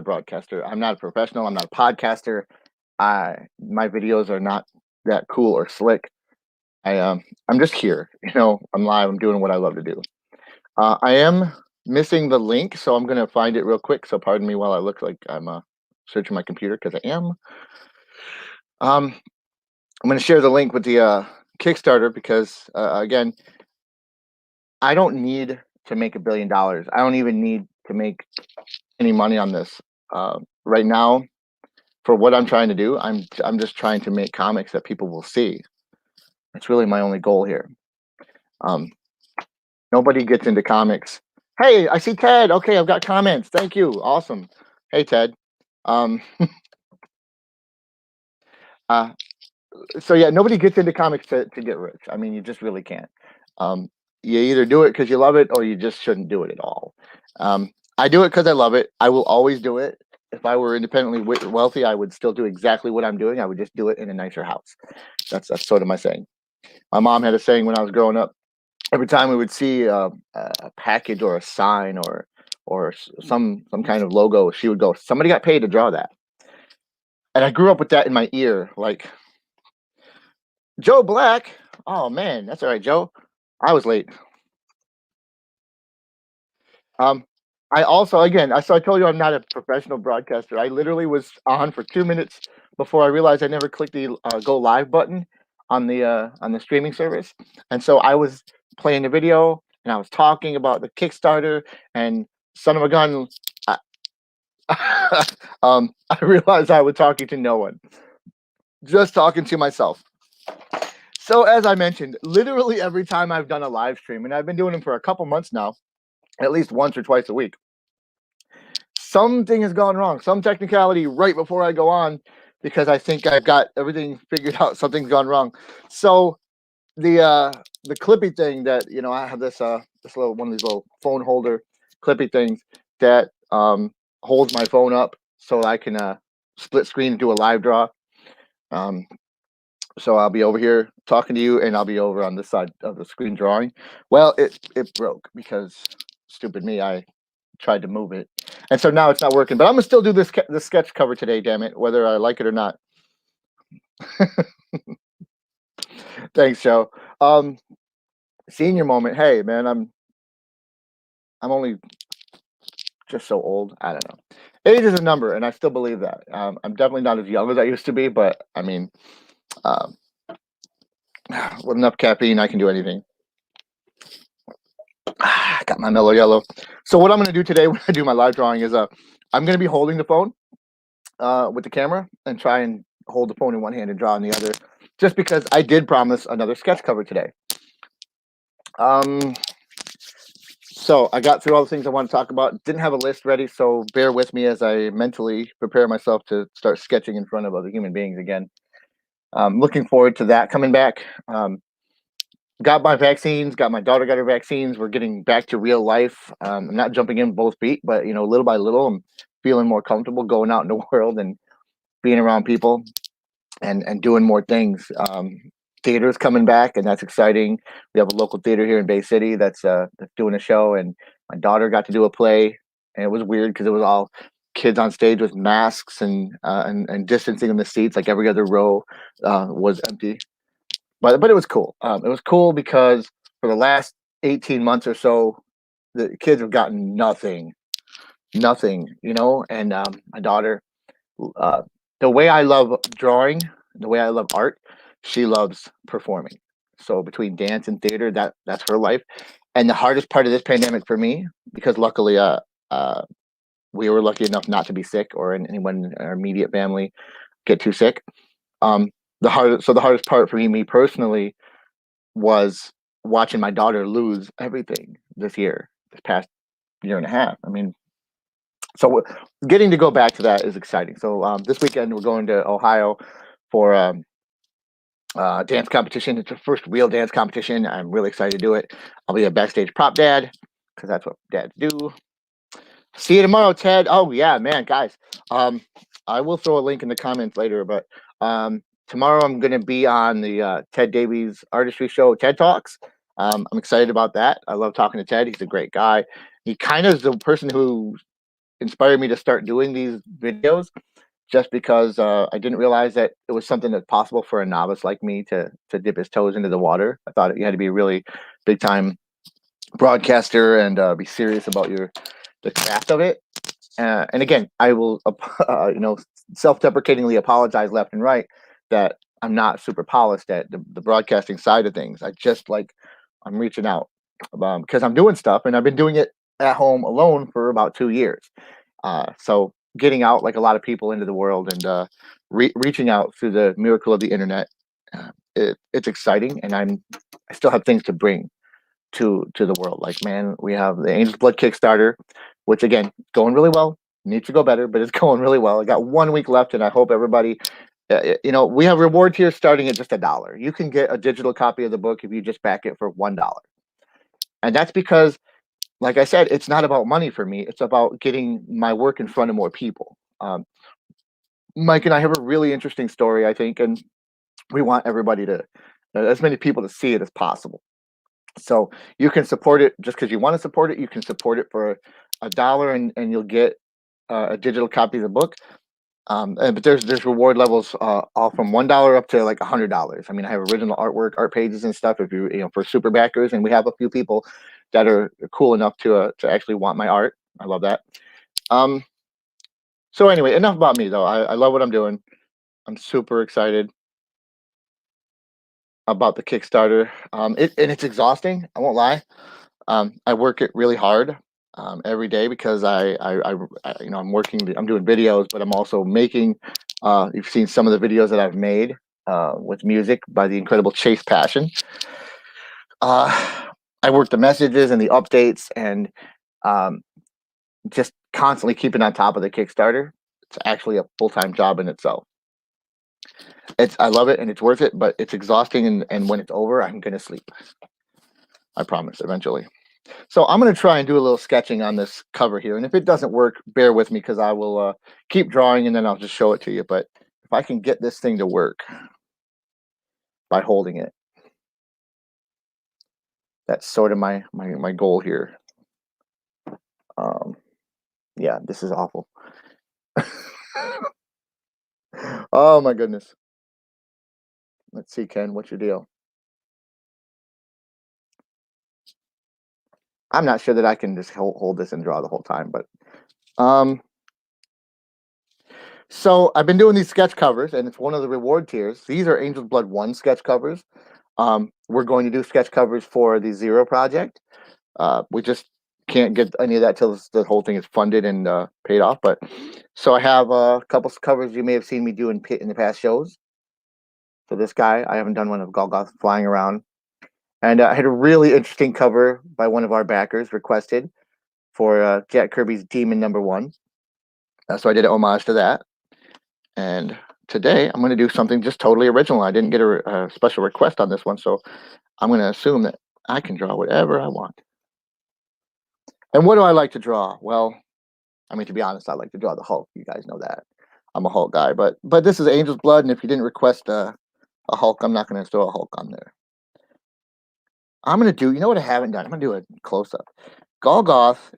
broadcaster. I'm not a professional. I'm not a podcaster. My videos are not that cool or slick. I'm just here. I'm live. I'm doing what I love to do. I am missing the link, so I'm gonna find it real quick. So pardon me while I look like I'm searching my computer because I am. Um, I'm gonna share the link with the Kickstarter because again, I don't need to make $1 billion. I don't even need to make any money on this. Right now, for what I'm trying to do, I'm just trying to make comics that people will see. That's really my only goal here. Um, Nobody gets into comics. Hey, I see Ted. Okay, I've got comments. Thank you. Awesome. Hey, Ted. Um, uh, so yeah, nobody gets into comics to get rich. I mean, you just really can't. Um, you either do it because you love it, or you just shouldn't do it at all. I do it because I love it. I will always do it. If I were independently wealthy, I would still do exactly what I'm doing. I would just do it in a nicer house. That's sort of my saying. My mom had a saying when I was growing up. Every time we would see a package or a sign or some kind of logo, she would go, "Somebody got paid to draw that." And I grew up with that in my ear, like Joe Black. Oh man, that's all right, Joe. I was late. Um, I also, again, I told you I'm not a professional broadcaster. I literally was on for 2 minutes before I realized I never clicked the go live button on the streaming service, and so I was playing the video and I was talking about the Kickstarter and son of a gun. I, I realized I was talking to no one, just talking to myself. So as I mentioned, literally every time I've done a live stream, and I've been doing them for a couple months now, at least once or twice a week, something has gone wrong, some technicality right before I go on, because I think I've got everything figured out. Something's gone wrong. So the clippy thing that I have this little one of these little phone holder clippy things that holds my phone up so I can split screen and do a live draw. Um, so I'll be over here talking to you, and I'll be over on this side of the screen drawing. Well, it broke because stupid me, I tried to move it, and so now it's not working. But I'm gonna still do this sketch cover today, damn it, whether I like it or not. Thanks, Joe. Um, Senior moment. Hey, man, I'm only just so old. I don't know. Age is a number, and I still believe that. I'm definitely not as young as I used to be, but I mean, um, with enough caffeine, I can do anything. Got my mellow yellow. So what I'm going to do today when I do my live drawing is I'm going to be holding the phone with the camera and try and hold the phone in one hand and draw in the other, just because I did promise another sketch cover today. So I got through all the things I want to talk about. Didn't have a list ready, so bear with me as I mentally prepare myself to start sketching in front of other human beings again. Looking forward to that coming back. Got my vaccines. Got my daughter got her vaccines. We're getting back to real life. I'm not jumping in both feet, but little by little, I'm feeling more comfortable going out in the world and being around people and doing more things. Theater's coming back, and that's exciting. We have a local theater here in Bay City that's doing a show, and my daughter got to do a play, and it was weird because it was all kids on stage with masks and distancing in the seats, like every other row was empty. But it was cool. It was cool because for the last 18 months or so, the kids have gotten nothing, and my daughter, uh, the way I love drawing, the way I love art, she loves performing. So between dance and theater, that's her life. And the hardest part of this pandemic for me, because luckily, uh, we were lucky enough not to be sick or anyone in our immediate family get too sick. Um, the hardest part for me personally was watching my daughter lose everything this past year and a half. I mean, so getting to go back to that is exciting. So this weekend we're going to Ohio for dance competition. It's the first real dance competition. I'm really excited to do it. I'll be a backstage prop dad because that's what dads do. See you tomorrow, Ted. Oh yeah, man, guys. Um, I will throw a link in the comments later, but tomorrow I'm going to be on the Ted Davies Artistry Show, TED Talks. I'm excited about that. I love talking to Ted. He's a great guy. He kind of is the person who inspired me to start doing these videos just because I didn't realize that it was something that's possible for a novice like me to dip his toes into the water. I thought you had to be a really big time broadcaster and be serious about the craft of it. And again, I will, self-deprecatingly apologize left and right that I'm not super polished at the broadcasting side of things. I'm reaching out because I'm doing stuff, and I've been doing it at home alone for about 2 years. So getting out like a lot of people into the world and reaching out through the miracle of the internet, it's exciting, and I still have things to bring to the world. Like, man, we have the Angel's Blood Kickstarter, which again, going really well. Needs to go better, but it's going really well. I got 1 week left, and I hope everybody. We have reward tiers starting at just $1. You can get a digital copy of the book if you just back it for $1, and that's because, like I said, it's not about money for me. It's about getting my work in front of more people. Mike and I have a really interesting story, I think, and we want everybody to, as many people to see it as possible. So you can support it just because you want to support it. You can support it for $1, and you'll get a digital copy of the book. But there's reward levels all from $1 up to like $100. I mean, I have original artwork, art pages, and stuff. If for super backers, and we have a few people that are cool enough to actually want my art. I love that. So anyway, enough about me though. I love what I'm doing. I'm super excited about the Kickstarter. And it's exhausting. I won't lie. I work it really hard every day because I'm I'm doing videos, but I'm also making. You've seen some of the videos that I've made with music by the incredible Chase Passion. I work the messages and the updates, and um, just constantly keeping on top of the Kickstarter. It's actually a full-time job in itself. I love it and it's worth it, but it's exhausting, and when it's over, I'm gonna sleep. I promise eventually. So I'm going to try and do a little sketching on this cover here. And if it doesn't work, bear with me because I will keep drawing and then I'll just show it to you. But if I can get this thing to work by holding it, that's sort of my goal here. Yeah, this is awful. Oh my goodness. Let's see, Ken, what's your deal? I'm not sure that I can just hold this and draw the whole time, but um, so I've been doing these sketch covers, and it's one of the reward tiers. These are Angel's Blood 1 sketch covers. We're going to do sketch covers for the Zero project. We just can't get any of that till the whole thing is funded and paid off. But so I have a couple covers you may have seen me do in the past shows. So this guy, I haven't done one of Golgoth flying around, and I had a really interesting cover by one of our backers requested for Jack Kirby's Demon #1. So I did an homage to that, and today I'm going to do something just totally original. I didn't get a special request on this one, so I'm going to assume that I can draw whatever I want. And what do I like to draw? Well, I mean, to be honest, I like to draw the Hulk. You guys know that. I'm a Hulk guy, but this is Angel's Blood, and if you didn't request a Hulk, I'm not going to throw a Hulk on there. I'm going to do, you know what I haven't done? I'm going to do a close-up. Golgoth,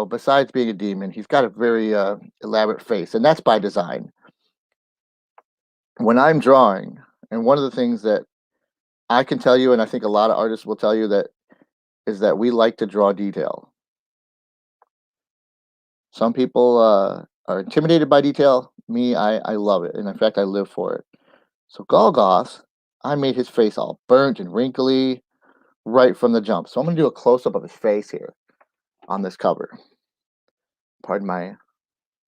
besides being a demon, he's got a very elaborate face, and that's by design. When I'm drawing, and one of the things that I can tell you, and I think a lot of artists will tell you that, is that we like to draw detail. Some people are intimidated by detail. Me, I love it, and in fact, I live for it. So Golgoth, I made his face all burnt and wrinkly right from the jump. So I'm going to do a close-up of his face here on this cover. Pardon my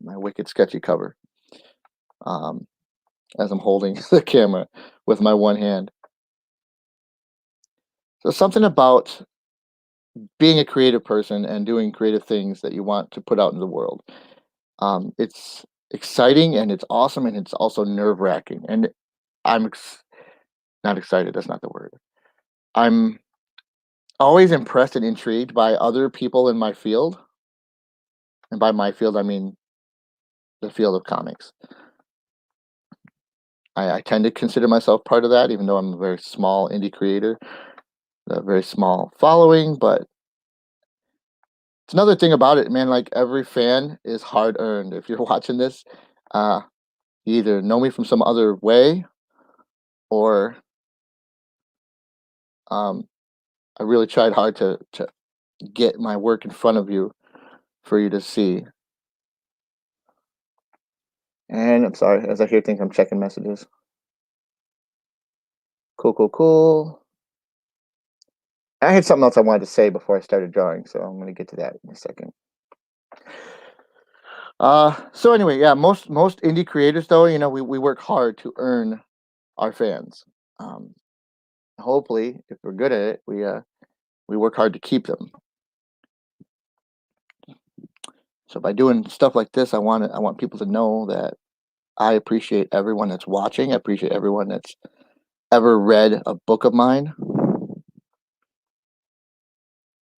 wicked sketchy cover. As I'm holding the camera with my one hand. So something about being a creative person and doing creative things that you want to put out in the world. It's exciting and it's awesome, and it's also nerve-wracking. And I'm not excited. That's not the word. I'm always impressed and intrigued by other people in my field. And by my field, I mean the field of comics. I tend to consider myself part of that, even though I'm a very small indie creator, a very small following. But It's another thing about it, man. Like every fan is hard earned. If you're watching this, uh, you either know me from some other way, or um, I really tried hard to get my work in front of you for you to see. And I'm sorry, as I hear things, I'm checking messages. Cool, cool, cool. I had something else I wanted to say before I started drawing, so I'm going to get to that in a second. So anyway, yeah, most indie creators, though, we work hard to earn our fans. Um, Hopefully, if we're good at it, we work hard to keep them. So by doing stuff like this, I want people to know that I appreciate everyone that's watching. I appreciate everyone that's ever read a book of mine,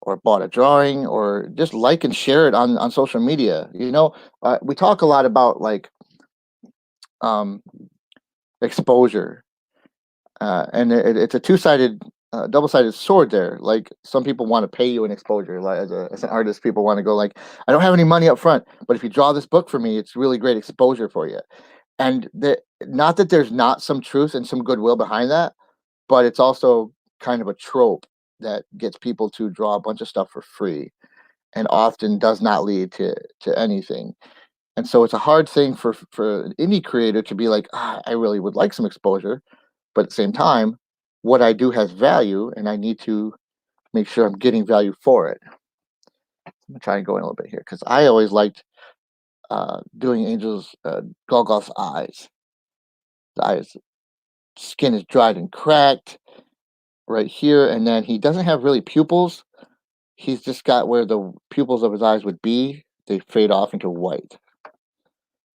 or bought a drawing, or just like and share it on social media. We talk a lot about like um, exposure, and it's a two-sided, double-sided sword there. Like some people want to pay you an exposure. Like as an artist, people want to go like, I don't have any money up front, but if you draw this book for me, it's really great exposure for you. And not that there's not some truth and some goodwill behind that, but it's also kind of a trope that gets people to draw a bunch of stuff for free, and often does not lead to anything. And so it's a hard thing for an indie creator to be like, I really would like some exposure, but at the same time, what I do has value, and I need to make sure I'm getting value for it. I'm gonna try and go in a little bit here because I always liked doing Angel's Golgoth's eyes. The eyes skin is dried and cracked right here, and then he doesn't have really pupils. He's just got where the pupils of his eyes would be. They fade off into white,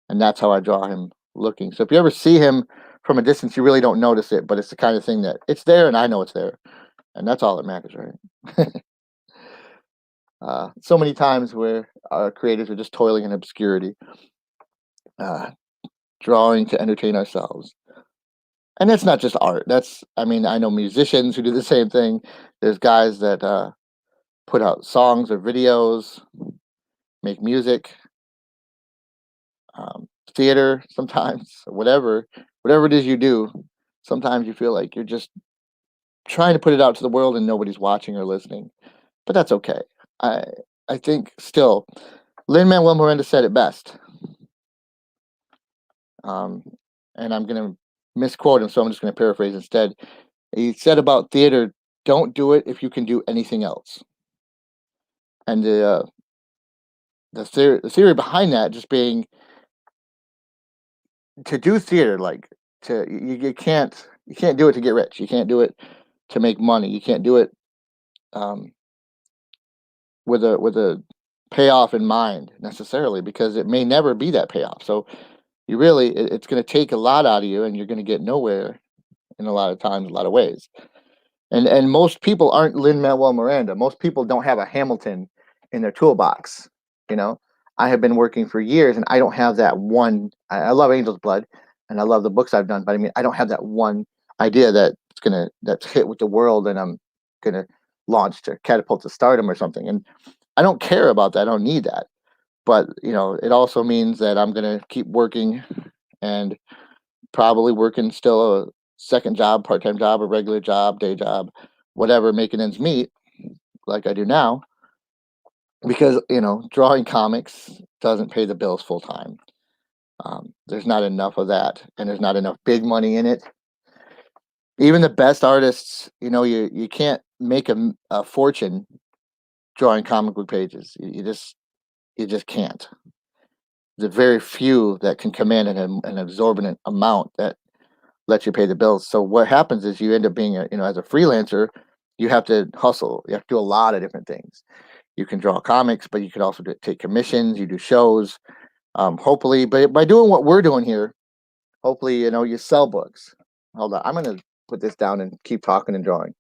and that's how I draw him looking. So if you ever see him from a distance, you really don't notice it, but it's the kind of thing that it's there, and I know it's there, and that's all that matters, right? So many times where our creators are just toiling in obscurity, uh, drawing to entertain ourselves. And that's not just art. I mean, I know musicians who do the same thing. There's guys that put out songs or videos, make music, theater sometimes, whatever it is you do. Sometimes you feel like you're just trying to put it out to the world and nobody's watching or listening, but that's okay. I I think still, Lin-Manuel Miranda said it best, um, and I'm gonna misquote him, so I'm just gonna paraphrase instead. He said about theater, "Don't do it if you can do anything else." And the theory behind that just being to do theater, like you can't do it to get rich. You can't do it to make money. You can't do it um, with a payoff in mind necessarily, because it may never be that payoff. So it's going to take a lot out of you, and you're going to get nowhere in a lot of times, a lot of ways. And most people aren't Lin Manuel Miranda. Most people don't have a Hamilton in their toolbox. You know, I have been working for years, and I don't have that one. I love Angel's Blood, and I love the books I've done, but I mean, I don't have that one idea that's hit with the world, and I'm gonna launch to catapult to stardom or something. And I don't care about that. I don't need that. But it also means that I'm gonna keep working, and probably working still a second job, part-time job, a regular job, day job, whatever, making ends meet like I do now, because drawing comics doesn't pay the bills full time. There's not enough of that, and there's not enough big money in it. Even the best artists, you can't make a fortune drawing comic book pages. You just can't. There's very few that can command an exorbitant amount that let you pay the bills. So what happens is you end up being as a freelancer, you have to hustle. You have to do a lot of different things. You can draw comics, but you can also take commissions. You do shows. Hopefully, but by doing what we're doing here, hopefully, you sell books. Hold on, I'm gonna put this down and keep talking and drawing.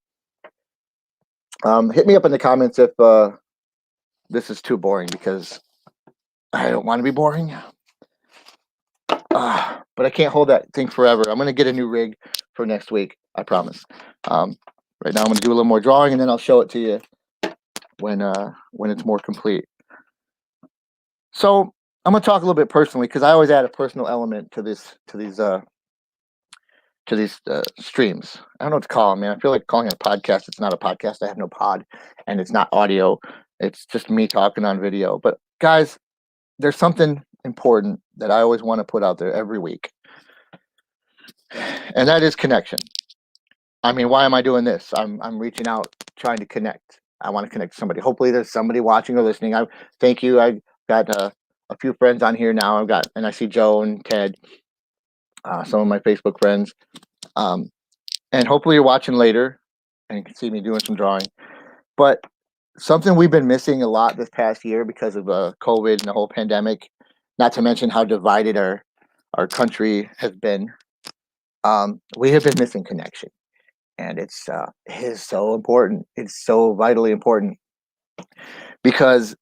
Hit me up in the comments if this is too boring, because I don't want to be boring. But I can't hold that thing forever. I'm gonna get a new rig for next week. I promise. Right now, I'm gonna do a little more drawing, and then I'll show it to you when it's more complete. So I'm gonna talk a little bit personally because I always add a personal element to these streams. I don't know what to call them, man. I feel like calling it a podcast. It's not a podcast. I have no pod, and it's not audio. It's just me talking on video. But guys, there's something important that I always want to put out there every week, and that is connection. I mean, why am I doing this? I'm reaching out, trying to connect. I want to connect to somebody. Hopefully, there's somebody watching or listening. I thank you. I got a few friends on here now. And I see Joe and Ted, some of my Facebook friends. And hopefully you're watching later and you can see me doing some drawing. But something we've been missing a lot this past year because of COVID and the whole pandemic, not to mention how divided our country has been, we have been missing connection. And it is so important. It's so vitally important because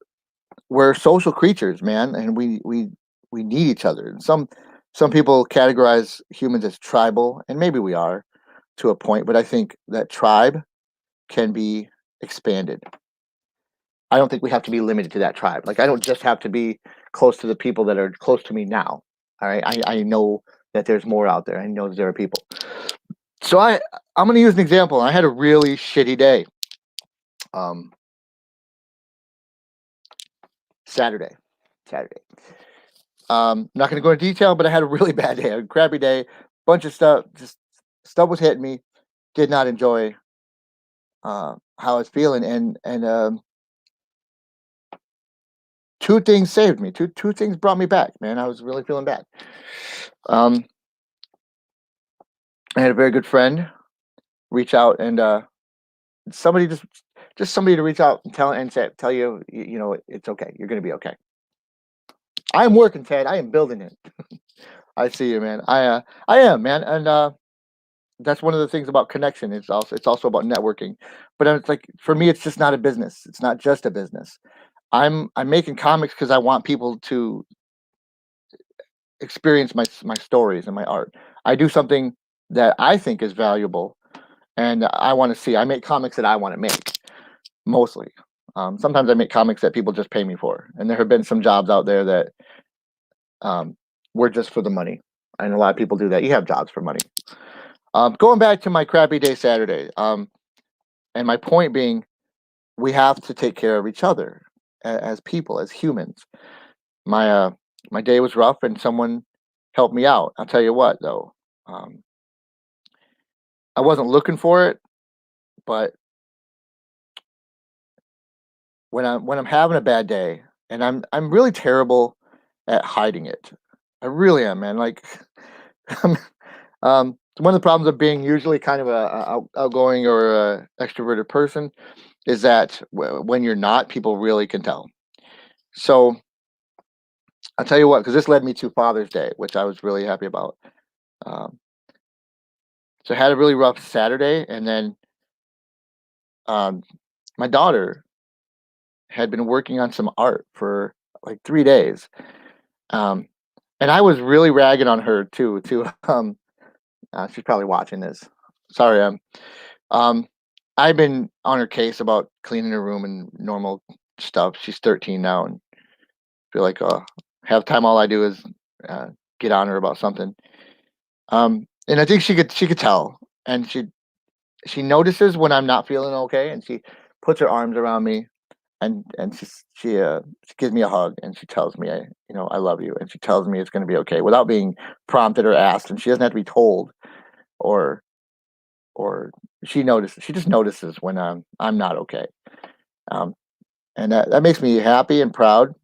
we're social creatures, man, and we need each other. And some people categorize humans as tribal, and maybe we are to a point, but I think that tribe can be expanded. I don't think we have to be limited to that tribe. Like I don't just have to be close to the people that are close to me now. All right. I know that there's more out there. I know there are people. So I'm gonna use an example. I had a really shitty day. Saturday. Not gonna go into detail, but I had a really bad day, a crappy day, bunch of stuff, just stuff was hitting me. Did not enjoy how I was feeling, and two things saved me. Two things brought me back, man. I was really feeling bad. I had a very good friend reach out and somebody just somebody to reach out and tell you it's okay. You're gonna be okay. I am working, Ted. I am building it. I see you, man. I am, man, and that's one of the things about connection. It's also about networking. But it's like for me, it's just not a business. It's not just a business. I'm making comics because I want people to experience my stories and my art. I do something that I think is valuable, and I want to see. I make comics that I want to make mostly. Sometimes I make comics that people just pay me for, and there have been some jobs out there that were just for the money, and a lot of people do that. You have jobs for money. Going back to my crappy day Saturday, and my point being, we have to take care of each other as people, as humans. My day was rough, and someone helped me out. I'll tell you what, though, I wasn't looking for it, but when I'm having a bad day, and I'm really terrible at hiding it. I really am, man. Like, one of the problems of being usually kind of a outgoing or a extroverted person is that when you're not, people really can tell. So I'll tell you what, because this led me to Father's Day, which I was really happy about. Um, so I had a really rough Saturday, and then um, my daughter had been working on some art for like 3 days, um, and I was really ragging on her too. She's probably watching this. Sorry, um, I've been on her case about cleaning her room and normal stuff. She's 13 now, and feel like half the time all I do is uh, get on her about something. And I think she could tell, and she notices when I'm not feeling okay, and she puts her arms around me, and she gives me a hug, and she tells me I love you, and she tells me it's going to be okay without being prompted or asked, and she doesn't have to be told or or she just notices when I'm not okay. Um, and that makes me happy and proud.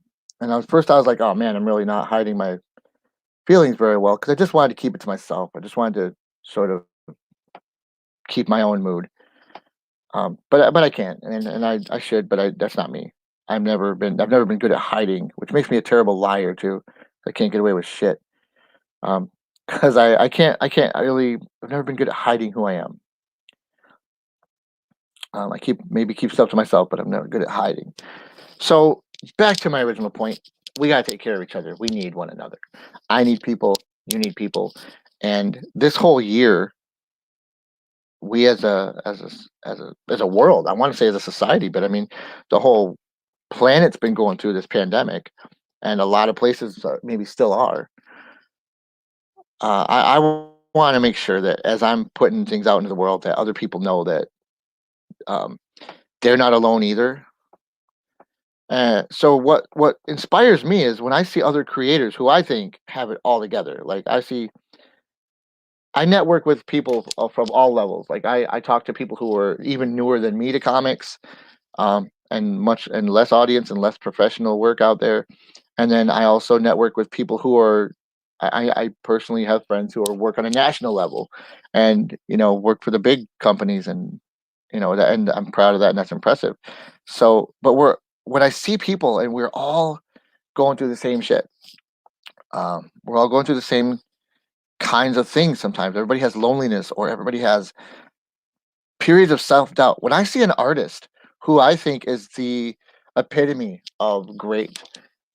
And I was like, oh man, I'm really not hiding my feelings very well because I just wanted to keep it to myself. I just wanted to sort of keep my own mood. But I can't, and I should, but that's not me. I've never been good at hiding, which makes me a terrible liar too. I can't get away with shit. Because I've never been good at hiding who I am. I keep stuff to myself, but I'm never good at hiding. So back to my original point, we gotta take care of each other. We need one another. I need people. You need people. And this whole year, we as a world, I want to say as a society, but I mean the whole planet's been going through this pandemic, and a lot of places maybe still are. I want to make sure that as I'm putting things out into the world, that other people know that um, they're not alone either. So what inspires me is when I see other creators who I think have it all together. Like I network with people from all levels. Like I talk to people who are even newer than me to comics, and much and less audience and less professional work out there. And then I also network with people who are I personally have friends who are work on a national level, and work for the big companies, and and I'm proud of that, and that's impressive. So, but when I see people and we're all going through the same shit, we're all going through the same kinds of things. Sometimes everybody has loneliness, or everybody has periods of self doubt. When I see an artist who I think is the epitome of great,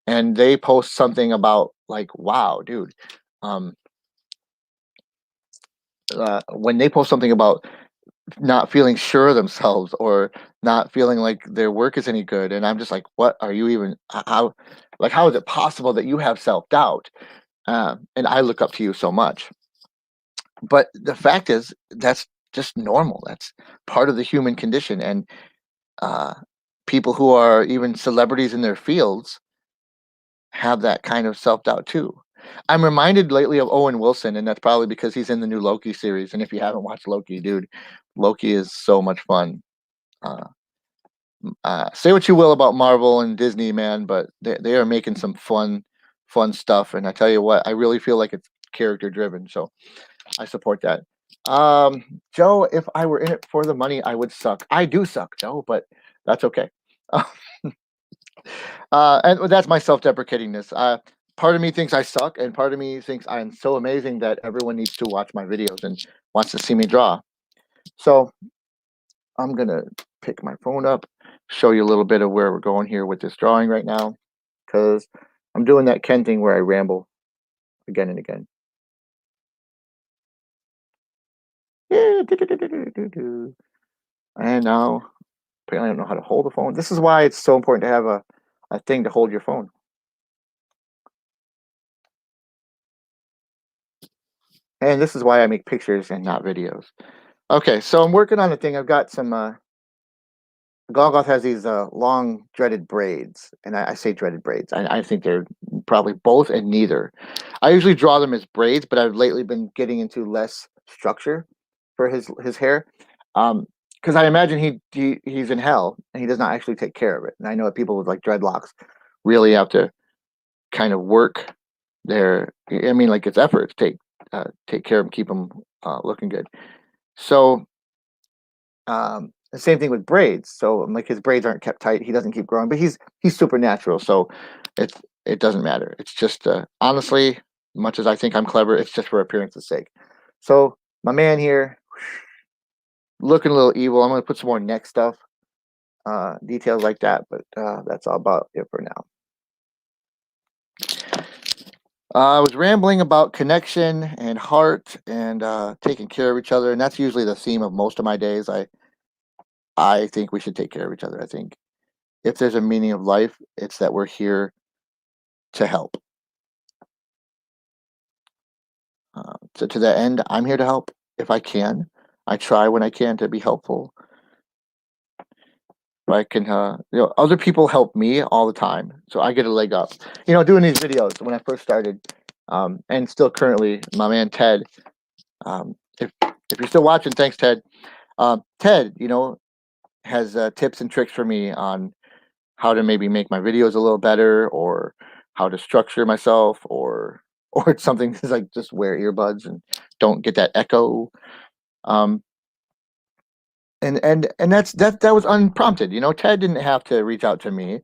and they post something about like, wow, dude, um, when they post something about not feeling sure of themselves, or not feeling like their work is any good, and I'm just like, what are you even? How is it possible that you have self doubt? And I look up to you so much. But the fact is, that's just normal. That's part of the human condition, and uh, people who are even celebrities in their fields have that kind of self doubt too. I'm reminded lately of Owen Wilson, and that's probably because he's in the new Loki series. And if you haven't watched Loki, dude, Loki is so much fun. Uh, say what you will about Marvel and Disney, man, but they are making some fun stuff. And I tell you what, I really feel like it's character driven. So I support that. Joe, if I were in it for the money, I would suck. I do suck, Joe, but that's okay. And that's my self-deprecatingness. Part of me thinks I suck, and part of me thinks I'm so amazing that everyone needs to watch my videos and wants to see me draw. So I'm gonna pick my phone up, show you a little bit of where we're going here with this drawing right now, because I'm doing that Ken thing where I ramble again and again. And now apparently I don't know how to hold a phone. This is why it's so important to have a thing to hold your phone. And this is why I make pictures and not videos. Okay, so I'm working on a thing. I've got some Golgoth has these long dreaded braids, and I say dreaded braids. I think they're probably both and neither. I usually draw them as braids, but I've lately been getting into less structure for his hair, because I imagine he's in hell and he does not actually take care of it. And I know that people with like dreadlocks really have to kind of work their. I mean, like it's effort to take care of them, keep them looking good. So the same thing with braids. So like his braids aren't kept tight. He doesn't keep growing, but he's supernatural. So it doesn't matter. It's just honestly, much as I think I'm clever, it's just for appearance's sake. So my man here, looking a little evil. I'm gonna put some more neck stuff, details like that, but that's all about it for now. I was rambling about connection and heart and taking care of each other, and that's usually the theme of most of my days. I think we should take care of each other. I think if there's a meaning of life, it's that we're here to help. So to that end, I'm here to help if I can. I try when I can to be helpful. If I can, other people help me all the time, so I get a leg up. Doing these videos when I first started, and still currently, my man Ted. If you're still watching, thanks, Ted. Ted, has tips and tricks for me on how to maybe make my videos a little better, or how to structure myself, or it's something that's like just wear earbuds and don't get that echo. Um, and that was unprompted. Ted didn't have to reach out to me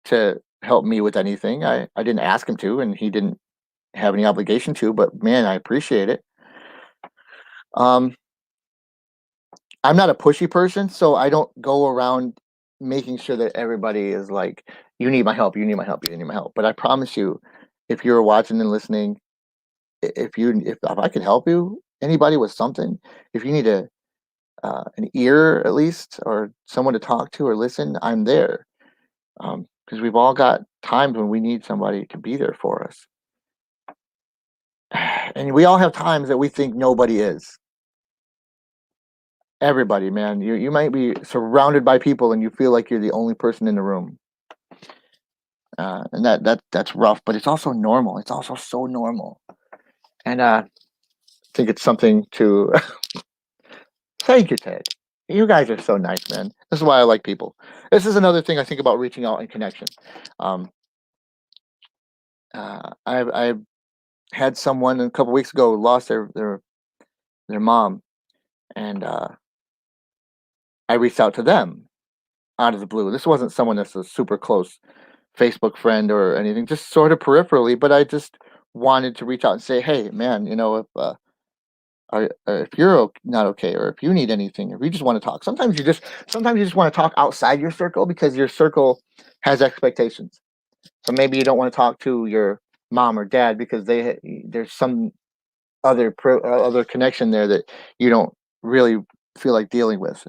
to help me with anything. I didn't ask him to, and he didn't have any obligation to. But man, I appreciate it. Um, I'm not a pushy person, so I don't go around making sure that everybody is like, "You need my help. You need my help. You need my help." But I promise you, if you're watching and listening, if I can help you, anybody with something, if you need to an ear at least, or someone to talk to or listen, I'm there. Because we've all got times when we need somebody to be there for us. And we all have times that we think nobody is. Everybody, man. You might be surrounded by people and you feel like you're the only person in the room. And that's rough, but it's also normal. It's also so normal. And I think it's something to thank you, Ted. You guys are so nice, man. This is why I like people. This is another thing I think about reaching out and connection. Um, I've had someone a couple weeks ago lost their mom, and I reached out to them out of the blue. This wasn't someone that's a super close Facebook friend or anything, just sort of peripherally. But I just wanted to reach out and say, hey, man, if you're not okay, or if you need anything, if you just want to talk, sometimes you just want to talk outside your circle because your circle has expectations. So maybe you don't want to talk to your mom or dad because there's some other connection there that you don't really feel like dealing with.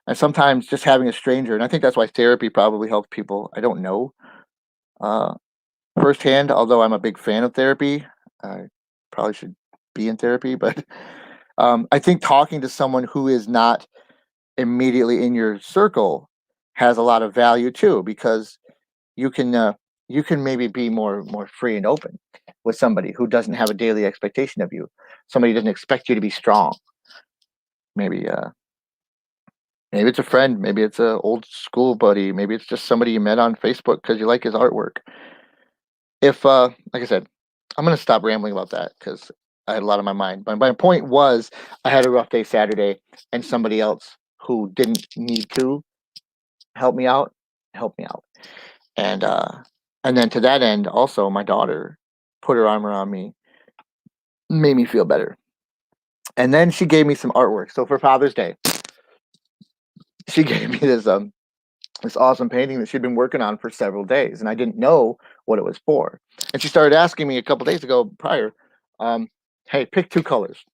And sometimes just having a stranger, and I think that's why therapy probably helps people. I don't know uh, firsthand, although I'm a big fan of therapy. I probably should be in therapy, but I think talking to someone who is not immediately in your circle has a lot of value too, because you can uh, you can maybe be more free and open with somebody who doesn't have a daily expectation of you. Somebody doesn't expect you to be strong. Maybe maybe it's a friend, maybe it's a old school buddy, maybe it's just somebody you met on Facebook because you like his artwork. If like I said, I'm gonna stop rambling about that because I had a lot on my mind. But my point was, I had a rough day Saturday, and somebody else who didn't need to help me out helped me out. And and then to that end, also my daughter put her arm around me, made me feel better. And then she gave me some artwork. So for Father's Day, she gave me this awesome painting that she'd been working on for several days, and I didn't know what it was for. And she started asking me a couple days ago prior, um, "Hey, pick two colors."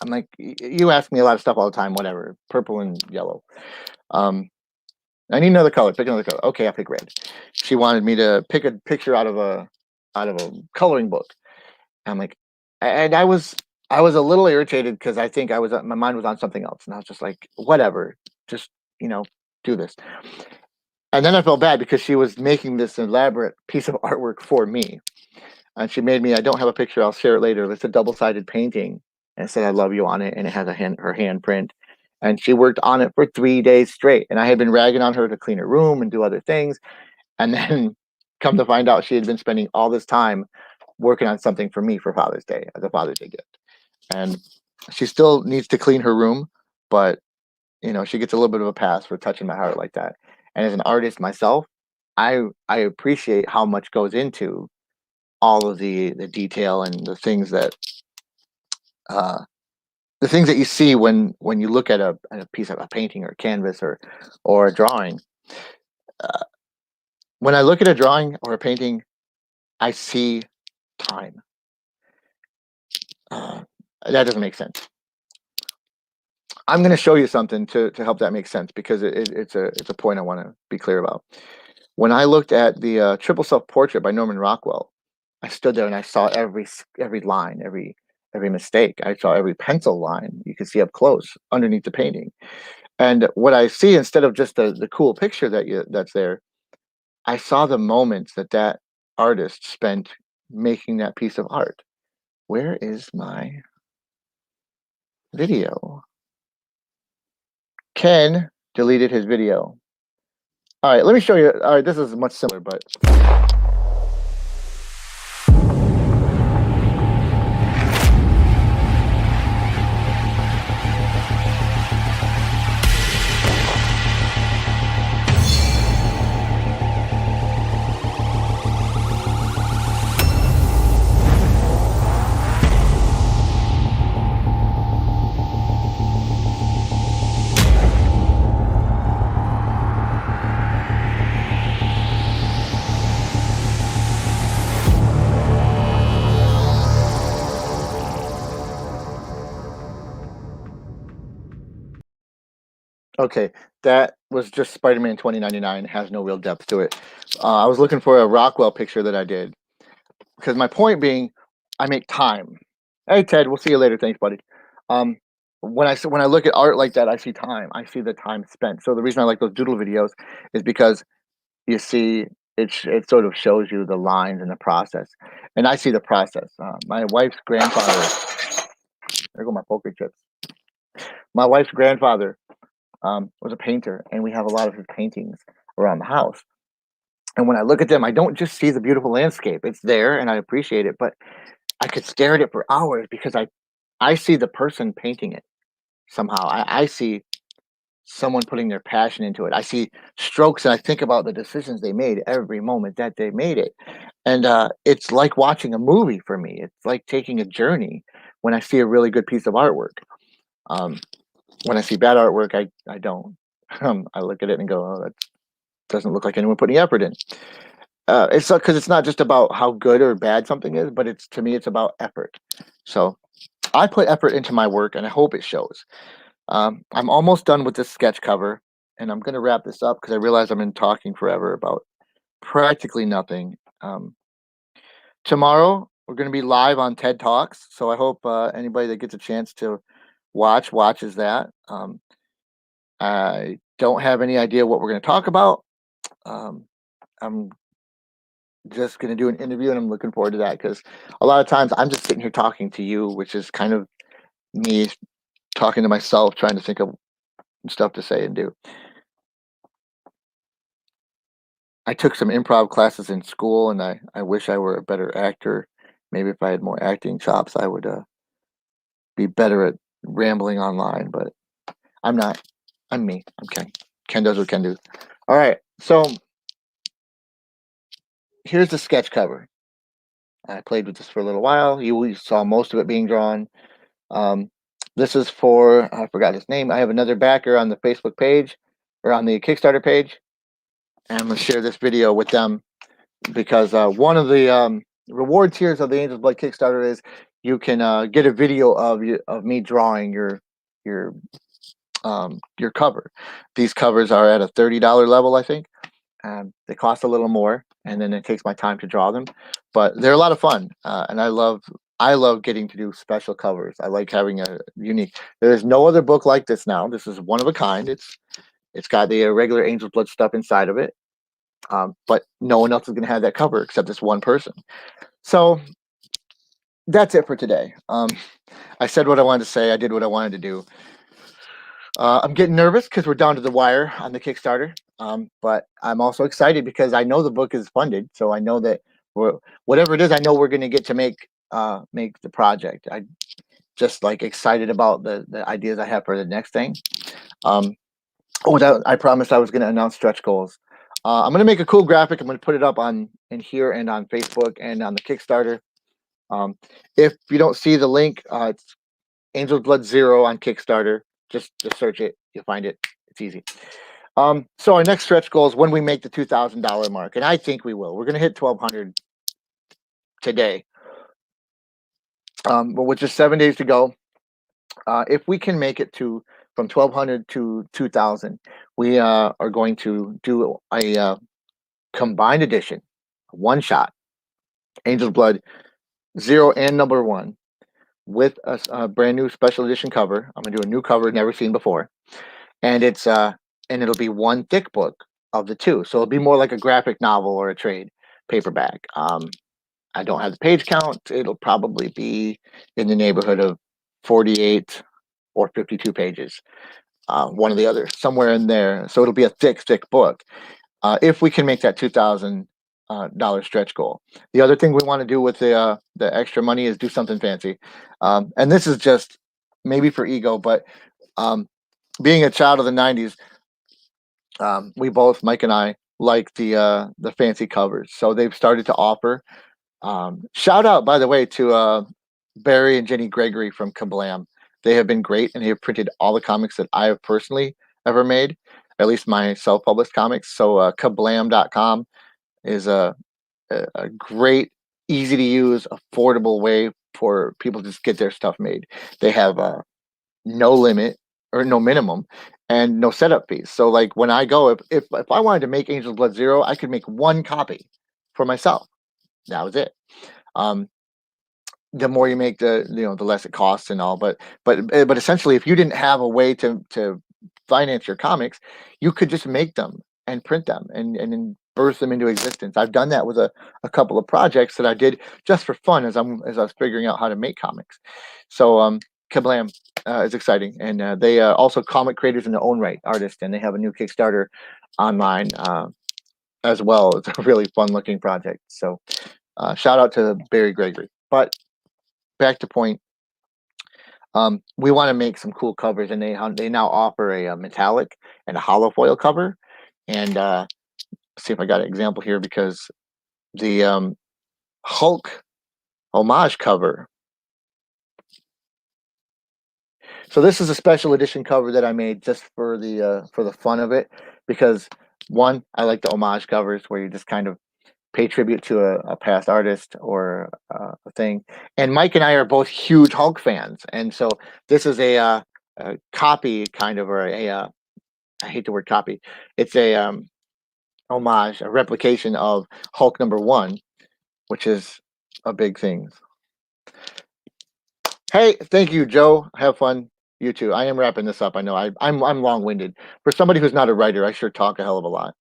I'm like, "You ask me a lot of stuff all the time. Whatever, purple and yellow. Um, I need another color. Pick another color. Okay, I'll pick red." She wanted me to pick a picture out of a coloring book. I'm like, and I was a little irritated because I think my mind was on something else, and I was just like, whatever, just you know, do this. And then I felt bad because she was making this elaborate piece of artwork for me, and she made me. I don't have a picture. I'll share it later. It's a double-sided painting, and it said "I love you" on it, and it has her handprint. And she worked on it for 3 days straight. And I had been ragging on her to clean her room and do other things. And then come to find out she had been spending all this time working on something for me for Father's Day as a Father's Day gift. And she still needs to clean her room, but she gets a little bit of a pass for touching my heart like that. And as an artist myself, I appreciate how much goes into all of the detail and uh, the things that you see when you look at a piece of a painting or a canvas or a drawing. Uh, when I look at a drawing or a painting, I see time. Uh, that doesn't make sense. I'm going to show you something to help that make sense because it's a point I want to be clear about. When I looked at the triple self portrait by Norman Rockwell, I stood there and I saw every line, every mistake. I saw every pencil line you could see up close underneath the painting. And what I see, instead of just the cool picture that's there, I saw the moments that artist spent making that piece of art. Where is my video? Ken deleted his video. All right, let me show you. All right, this is much simpler, but Okay, that was just Spider-Man 2099. It has no real depth to it. I was looking for a Rockwell picture that I did because my point being, I make time. Hey Ted, we'll see you later. Thanks, buddy. Um, when I look at art like that, I see time. I see the time spent. So the reason I like those doodle videos is because you see it sort of shows you the lines and the process, and I see the process. My wife's grandfather. There go my poker chips. My wife's grandfather was a painter, and we have a lot of his paintings around the house. And when I look at them, I don't just see the beautiful landscape. It's there, and I appreciate it, but I could stare at it for hours because I see the person painting it somehow. I see someone putting their passion into it. I see strokes, and I think about the decisions they made every moment that they made it. And it's like watching a movie for me. It's like taking a journey when I see a really good piece of artwork. Um, when I see bad artwork, I don't. I look at it and go, "Oh, that doesn't look like anyone put any effort in." It's because it's not just about how good or bad something is, but it's to me, it's about effort. So I put effort into my work, and I hope it shows. I'm almost done with this sketch cover, and I'm going to wrap this up because I realize I've been talking forever about practically nothing. Tomorrow we're going to be live on TED Talks, so I hope anybody that gets a chance to watches that. I don't have any idea what we're going to talk about. Um, I'm just going to do an interview, and I'm looking forward to that because a lot of times I'm just sitting here talking to you, which is kind of me talking to myself, trying to think of stuff to say and do. I took some improv classes in school, and I wish I were a better actor. Maybe if I had more acting chops, I would be better at rambling online. But I'm not. I'm me. I'm Ken. Ken does what Ken do. All right. So here's the sketch cover. I played with this for a little while. You saw most of it being drawn. Um, this is for I forgot his name. I have another backer on the Facebook page or on the Kickstarter page, and I'm gonna share this video with them because one of the reward tiers of the Angels Blood Kickstarter is you can get a video of me drawing your cover. These covers are at a $30 level, I think. They cost a little more, and then it takes my time to draw them, but they're a lot of fun, and I love getting to do special covers. I like having a unique. There is no other book like this now. This is one of a kind. It's got the regular Angels Blood stuff inside of it, but no one else is going to have that cover except this one person. So that's it for today. I said what I wanted to say. I did what I wanted to do. I'm getting nervous because we're down to the wire on the Kickstarter, but I'm also excited because I know the book is funded, so I know that whatever it is, I know we're going to get to make the project. I just like excited about the ideas I have for the next thing. Um, I promised I was going to announce stretch goals. I'm going to make a cool graphic. I'm going to put it up on in here and on Facebook and on the Kickstarter. If you don't see the link, it's Angel Blood Zero on Kickstarter. Just search it. You'll find it. It's easy. So our next stretch goal is when we make the $2,000 mark, and I think we will. We're going to hit 1,200 today, but with just 7 days to go. If we can make it to from 1,200 to 2,000, we are going to do a combined edition, one shot, Angel's Blood Zero and Number One, with a brand new special edition cover. I'm gonna do a new cover never seen before, and it'll be one thick book of the two, so it'll be more like a graphic novel or a trade paperback. I don't have the page count. It'll probably be in the neighborhood of 48 or 52 pages, one or the other, somewhere in there. So it'll be a thick book. If we can make that $2,000 stretch goal. The other thing we want to do with the extra money is do something fancy, and this is just maybe for ego, but being a child of the '90s, we both, Mike and I, like the fancy covers. So they've started to offer. Shout out, by the way, to Barry and Jenny Gregory from Kablam. They have been great, and they have printed all the comics that I have personally ever made, at least my self-published comics. So kablam.com is a great, easy to use, affordable way for people to just get their stuff made. They have no limit or no minimum, and no setup fees. So like when I go, if I wanted to make Angel's Blood Zero, I could make one copy for myself. That was it. Um, the more you make, the less it costs and all. But essentially, if you didn't have a way to finance your comics, you could just make them and print them and then birth them into existence. I've done that with a couple of projects that I did just for fun as I was figuring out how to make comics. So Kablam is exciting, and they also comic creators in their own right, artists, and they have a new Kickstarter online as well. It's a really fun looking project. So shout out to Barry Gregory. But back to point. We want to make some cool covers, and they now offer a metallic and a hollow foil cover. And see if I got an example here, because the Hulk homage cover. So this is a special edition cover that I made just for the fun of it, because one, I like the homage covers where you just kind of pay tribute to a past artist or a thing. And Mike and I are both huge Hulk fans, and so this is a copy, kind of, or I hate the word copy. It's a homage, a replication of Hulk #1, which is a big thing. Hey, thank you, Joe. Have fun. You too. I am wrapping this up. I know I'm long winded. For somebody who's not a writer, I sure talk a hell of a lot.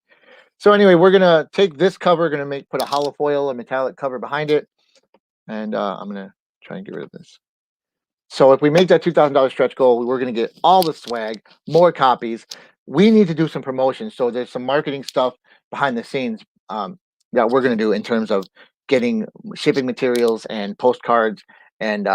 So anyway, we're gonna take this cover, gonna put a hollow foil, a metallic cover behind it, and I'm gonna try and get rid of this. So if we make that $2,000 stretch goal, we're going to get all the swag, more copies. We need to do some promotion. So there's some marketing stuff behind the scenes that we're going to do in terms of getting shipping materials and postcards, and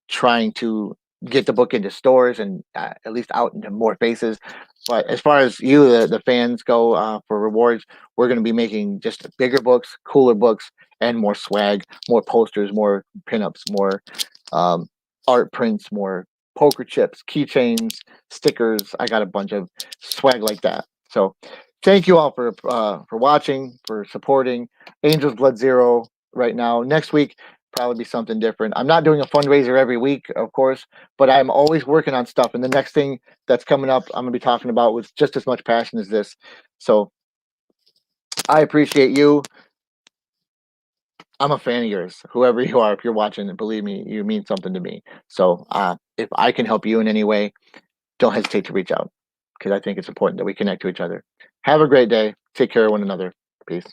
trying to get the book into stores and at least out into more faces. But as far as the fans go, for rewards, we're going to be making just bigger books, cooler books, and more swag, more posters, more pinups, more um, art prints, more poker chips, keychains, stickers. I got a bunch of swag like that. So thank you all for watching, for supporting Angel's Blood Zero right now. Next week probably be something different. I'm not doing a fundraiser every week, of course, but I'm always working on stuff. And the next thing that's coming up, I'm going to be talking about with just as much passion as this. So I appreciate you. I'm a fan of yours, whoever you are. If you're watching, believe me, you mean something to me. So if I can help you in any way, don't hesitate to reach out, because I think it's important that we connect to each other. Have a great day. Take care of one another. Peace.